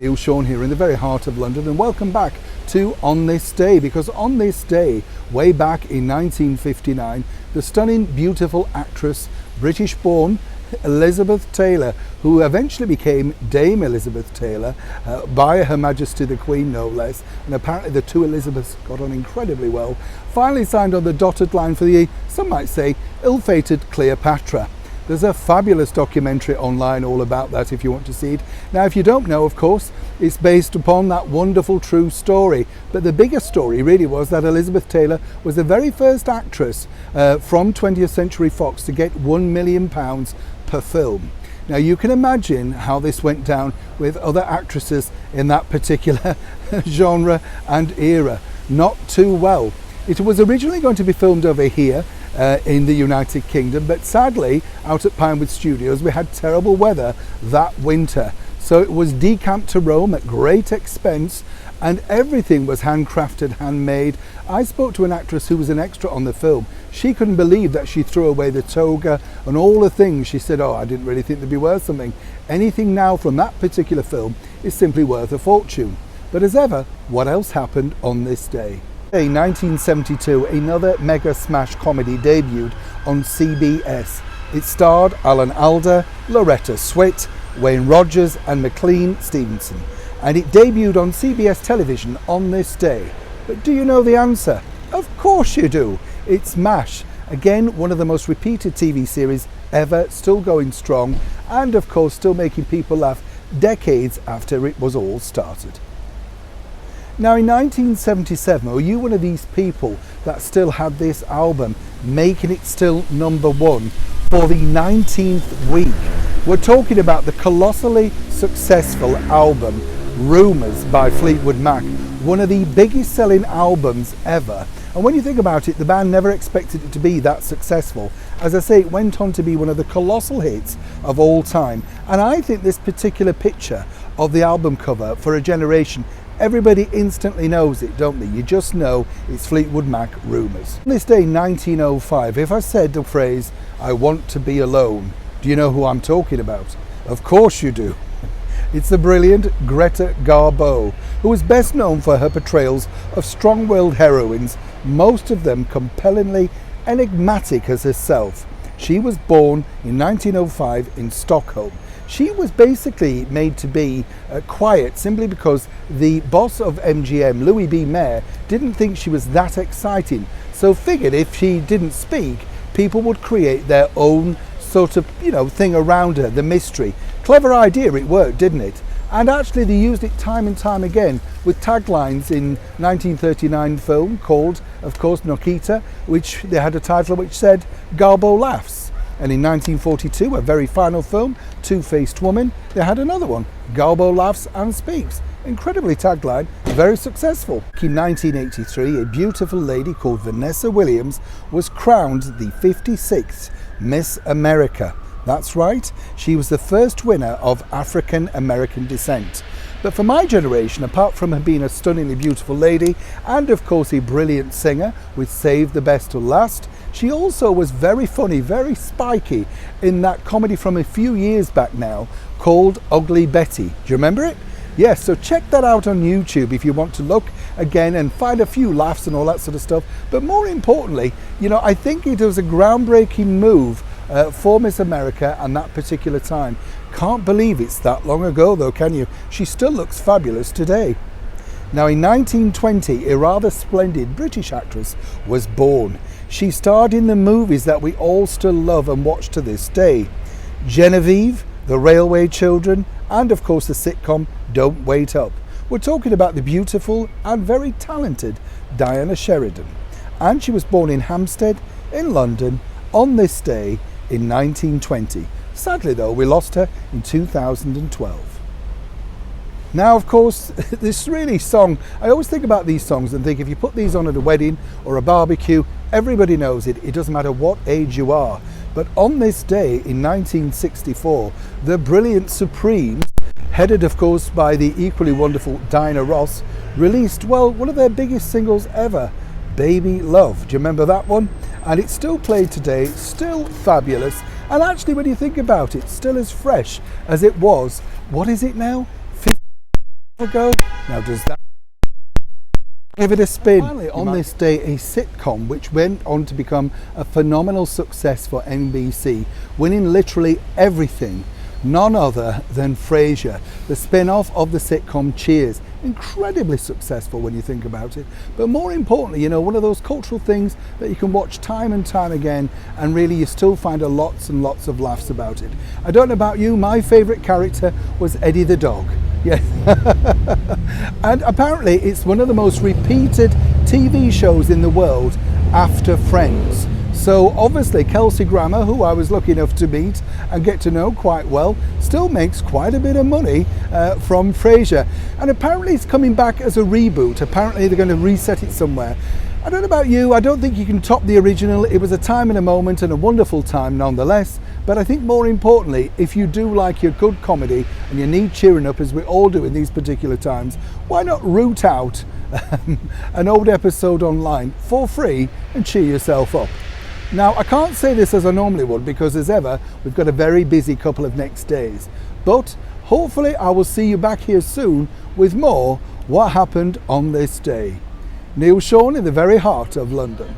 Neil Sean here in the very heart of London, and welcome back to On This Day, because on this day, way back in 1959, the stunning, beautiful actress, British-born Elizabeth Taylor, who eventually became Dame Elizabeth Taylor by Her Majesty the Queen, no less, and apparently the two Elizabeths got on incredibly well, finally signed on the dotted line for the, some might say, ill-fated Cleopatra. There's a fabulous documentary online all about that if you want to see it. Now, if you don't know, of course, it's based upon that wonderful true story. But the bigger story really was that Elizabeth Taylor was the very first actress from 20th Century Fox to get £1 million per film. Now, you can imagine how this went down with other actresses in that particular genre and era. Not too well. It was originally going to be filmed over here in the United Kingdom, but sadly out at Pinewood Studios we had terrible weather that winter, so it was decamped to Rome at great expense, and everything was handcrafted, handmade. I spoke to an actress who was an extra on the film. She couldn't believe that she threw away the toga and all the things. She said, oh, I didn't really think they'd be worth something. Anything now from that particular film is simply worth a fortune. But as ever, what else happened on this day? In 1972, another mega smash comedy debuted on CBS. It starred Alan Alda, Loretta Swit, Wayne Rogers and McLean Stevenson, and it debuted on CBS television on this day. But do you know the answer? Of course you do. It's MASH. Again, one of the most repeated TV series ever, still going strong, and of course still making people laugh decades after it was all started. Now, in 1977, were you one of these people that still had this album, making it still #1 for the 19th week? We're talking about the colossally successful album Rumors by Fleetwood Mac, one of the biggest selling albums ever. And when you think about it, the band never expected it to be that successful. As I say, it went on to be one of the colossal hits of all time. And I think this particular picture of the album cover, for a generation, everybody instantly knows it, don't they? You just know it's Fleetwood Mac Rumors. On this day, 1905, if I said the phrase, I want to be alone, do you know who I'm talking about? Of course you do. It's the brilliant Greta Garbo, who was best known for her portrayals of strong-willed heroines, most of them compellingly enigmatic as herself. She was born in 1905 in Stockholm. She was basically made to be quiet simply because the boss of MGM, Louis B. Mayer, didn't think she was that exciting. So figured if she didn't speak, people would create their own sort of, thing around her, the mystery. Clever idea, it worked, didn't it? And actually they used it time and time again with taglines in 1939 film called, of course, Nikita, which they had a title which said, Garbo Laughs. And in 1942, a very final film, Two-Faced Woman, they had another one, Garbo Laughs and Speaks. Incredibly tagline, very successful. In 1983, a beautiful lady called Vanessa Williams was crowned the 56th Miss America. That's right, she was the first winner of African American descent. But for my generation, apart from her being a stunningly beautiful lady and of course a brilliant singer with Save the Best till Last, she also was very funny, very spiky in that comedy from a few years back now called Ugly Betty. Do you remember it? Yes, so check that out on YouTube if you want to look again and find a few laughs and all that sort of stuff. But more importantly, I think it was a groundbreaking move for Miss America and that particular time. Can't believe it's that long ago though, can you? She still looks fabulous today. Now, in 1920, a rather splendid British actress was born. She starred in the movies that we all still love and watch to this day. Genevieve, The Railway Children, and of course the sitcom Don't Wait Up. We're talking about the beautiful and very talented Diana Sheridan. And she was born in Hampstead in London on this day in 1920. Sadly though, we lost her in 2012. Now, of course, this really song, I always think about these songs and think if you put these on at a wedding or a barbecue, everybody knows it. It doesn't matter what age you are. But on this day in 1964, the brilliant Supremes, headed of course by the equally wonderful Diana Ross, released, well, one of their biggest singles ever, Baby Love. Do you remember that one? And it's still played today, still fabulous. And actually, when you think about it, still as fresh as it was, what is it now? Go. Now does that give it a spin? Finally, on this day, a sitcom which went on to become a phenomenal success for NBC, winning literally everything. None other than Frasier, the spin-off of the sitcom Cheers. Incredibly successful when you think about it, but more importantly, you know, one of those cultural things that you can watch time and time again, and really you still find lots and lots of laughs about it. I don't know about you, my favourite character was Eddie the dog. Yes. And apparently it's one of the most repeated TV shows in the world after Friends. So obviously Kelsey Grammer, who I was lucky enough to meet and get to know quite well, still makes quite a bit of money from Frasier. And apparently it's coming back as a reboot. Apparently they're going to reset it somewhere. I don't know about you, I don't think you can top the original. It was a time and a moment and a wonderful time nonetheless. But I think more importantly, if you do like your good comedy and you need cheering up, as we all do in these particular times, why not root out an old episode online for free and cheer yourself up? Now, I can't say this as I normally would because, as ever, we've got a very busy couple of next days. But hopefully I will see you back here soon with more What Happened on This Day. Neil Sean in the very heart of London.